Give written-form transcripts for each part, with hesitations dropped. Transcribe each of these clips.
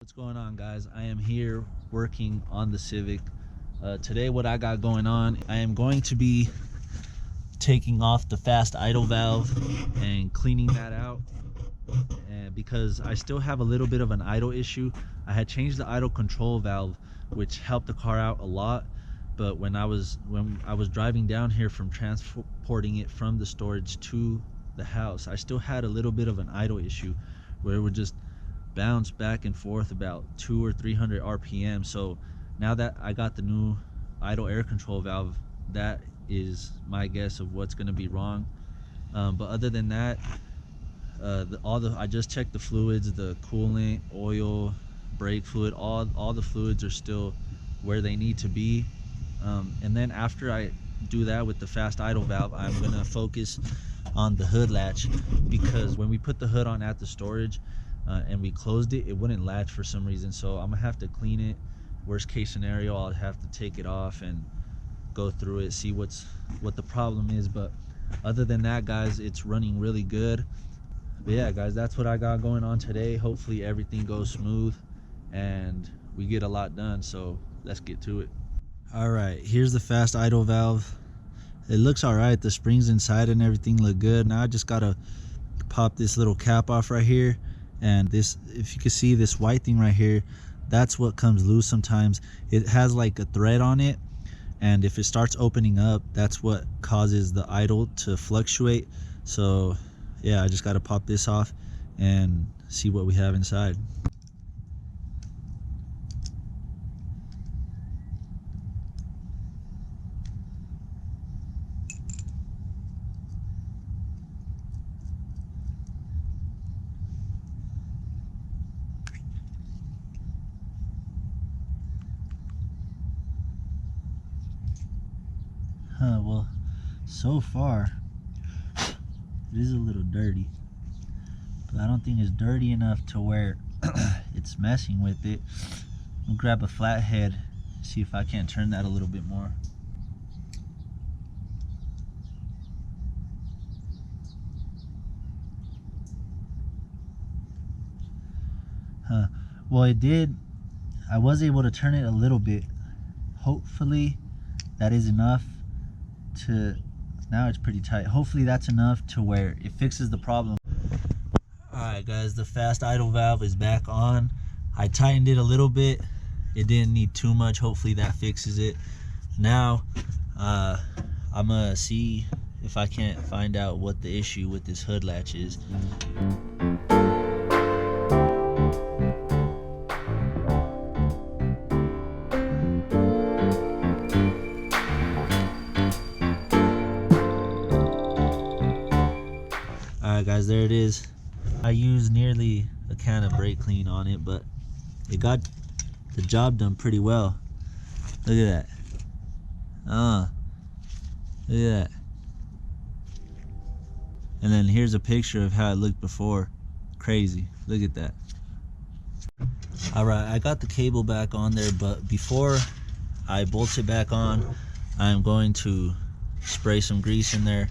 What's going on, guys? I am here working on the Civic. Today what I got going on, I am going to be taking off the fast idle valve and cleaning that out, and because I still have a little bit of an idle issue. I had changed the idle control valve, which helped the car out a lot, but when I was driving down here from transporting it from the storage to the house, I still had a little bit of an idle issue where it would just bounce back and forth about 200 or 300 RPM. So now that I got the new idle air control valve, that is my guess of what's going to be wrong. But other than that, I just checked the fluids, the coolant, oil, brake fluid, all the fluids are still where they need to be. And then after I do that with the fast idle valve, I'm gonna focus on the hood latch, because when we put the hood on at the storage and we closed it, it wouldn't latch for some reason. So I'm gonna have to clean it. Worst case scenario, I'll have to take it off and go through it, see what the problem is. But other than that, guys, it's running really good. But yeah, guys, that's what I got going on today. Hopefully everything goes smooth and we get a lot done. So let's get to it. All right, here's the fast idle valve. It looks all right. The springs inside and everything look good. Now I just gotta pop this little cap off right here, and this, if you can see this white thing right here, that's what comes loose sometimes. It has like a thread on it, and if it starts opening up, that's what causes the idle to fluctuate. So yeah, I just got to pop this off and see what we have inside. Well, so far it is a little dirty, but I don't think it's dirty enough to where it's messing with it. I'll grab a flathead, see if I can't turn that a little bit more. Well, it did. I was able to turn it a little bit. Hopefully that is enough to, now it's pretty tight. Hopefully that's enough to where it fixes the problem. Alright, guys, the fast idle valve is back on. I tightened it a little bit. It didn't need too much. Hopefully that fixes it. Now I'm gonna see if I can't find out what the issue with this hood latch is. Alright, guys, there it is. I used nearly a can of brake clean on it, but it got the job done pretty well. Look at that. Look at that. And then here's a picture of how it looked before. Crazy. Look at that. Alright, I got the cable back on there, but before I bolt it back on, I'm going to spray some grease in there,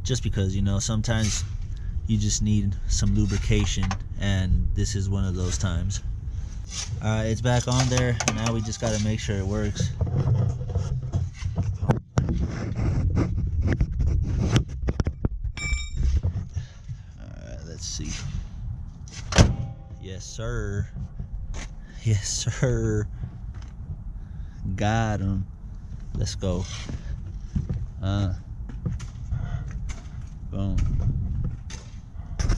just because, you know, sometimes you just need some lubrication, and this is one of those times. Alright, it's back on there. Now we just got to make sure it works. Alright, let's see. Yes, sir. Yes, sir. Got him. Let's go. Boom.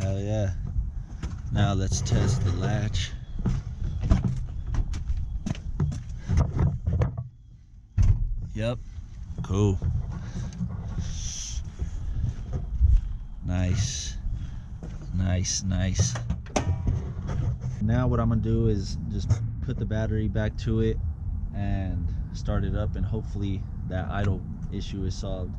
Hell yeah. Now let's test the latch. Yep. Cool. Nice. Nice, nice. Now what I'm gonna do is just put the battery back to it and start it up, and hopefully that idle issue is solved.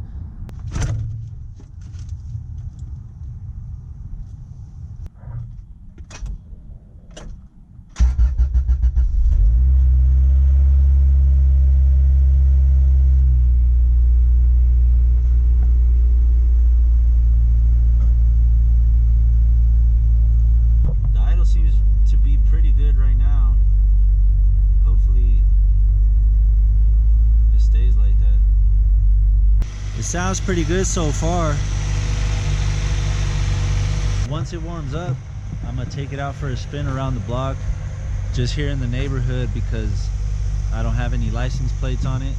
The idle seems to be pretty good right now. sounds pretty good so far. Once it warms up, I'm gonna take it out for a spin around the block, just here in the neighborhood, because I don't have any license plates on it.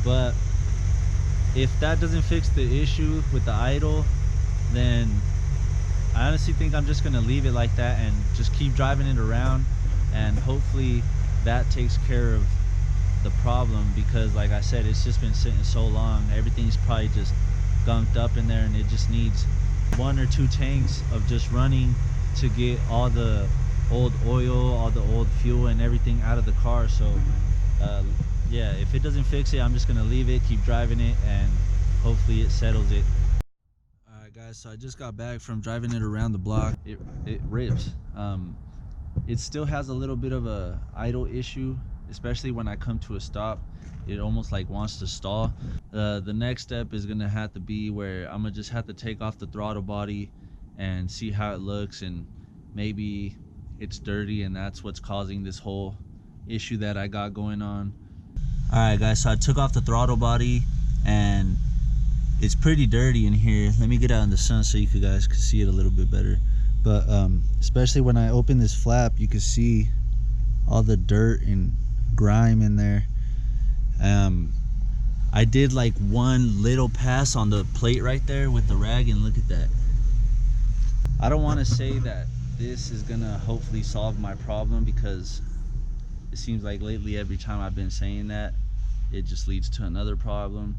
But if that doesn't fix the issue with the idle, then I honestly think I'm just gonna leave it like that and just keep driving it around, and hopefully that takes care of the problem, because like I said, it's just been sitting so long. Everything's probably just gunked up in there, and it just needs 1 or 2 tanks of just running to get all the old oil, all the old fuel and everything out of the car. So yeah, if it doesn't fix it, I'm just gonna leave it, keep driving it, and hopefully it settles it. All right guys, so I just got back from driving it around the block. It rips. It still has a little bit of a idle issue, especially when I come to a stop. It almost like wants to stall. The next step is gonna have to be where I'm gonna just have to take off the throttle body and see how it looks, and maybe it's dirty and that's what's causing this whole issue that I got going on. All right guys, so I took off the throttle body and it's pretty dirty in here. Let me get out in the sun so you guys can see it a little bit better. But especially when I open this flap, you can see all the dirt and grime in there. I did like one little pass on the plate right there with the rag, and look at that. I don't want to say that this is gonna hopefully solve my problem, because it seems like lately every time I've been saying that, it just leads to another problem,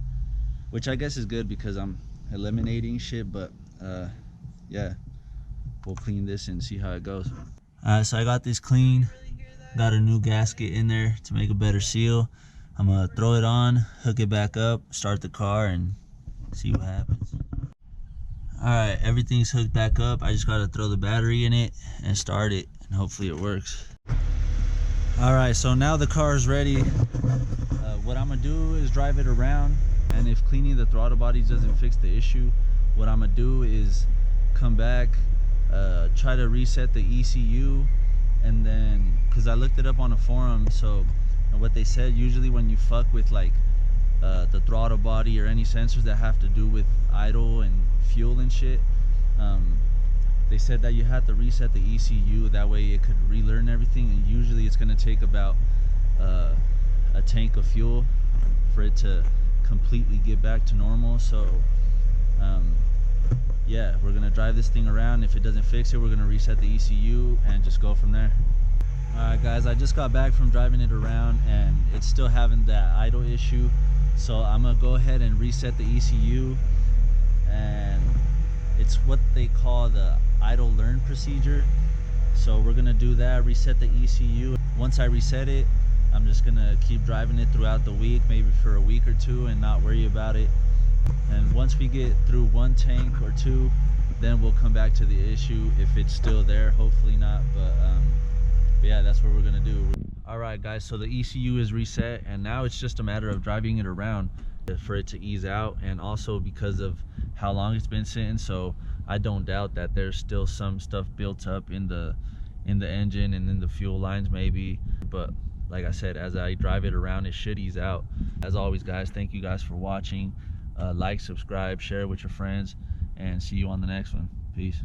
which I guess is good because I'm eliminating shit. But yeah, we'll clean this and see how it goes. So I got this clean, got a new gasket in there to make a better seal. I'm gonna throw it on, hook it back up, start the car, and see what happens. All right, everything's hooked back up. I just gotta throw the battery in it and start it, and hopefully it works. All right, so now the car is ready. What I'm gonna do is drive it around, and if cleaning the throttle bodies doesn't fix the issue, what I'm gonna do is come back, try to reset the ECU, and then, because I looked it up on a forum, so what they said, usually when you fuck with like the throttle body or any sensors that have to do with idle and fuel and shit, they said that you have to reset the ECU, that way it could relearn everything, and usually it's going to take about a tank of fuel for it to completely get back to normal. So yeah, we're going to drive this thing around. If it doesn't fix it, we're going to reset the ECU and just go from there. Alright guys, I just got back from driving it around and it's still having that idle issue, so I'm gonna go ahead and reset the ECU, and it's what they call the idle learn procedure. So we're gonna do that, reset the ECU. Once I reset it, I'm just gonna keep driving it throughout the week, maybe for a week or two, and not worry about it. And once we get through 1 tank or 2, then we'll come back to the issue if it's still there. Hopefully not, but yeah, that's what we're gonna do. All right guys, so the ECU is reset, and now it's just a matter of driving it around for it to ease out, and also because of how long it's been sitting, so I don't doubt that there's still some stuff built up in the engine and in the fuel lines maybe, but like I said, as I drive it around, it should ease out. As always guys, thank you guys for watching. Like, subscribe, share with your friends, and see you on the next one. Peace.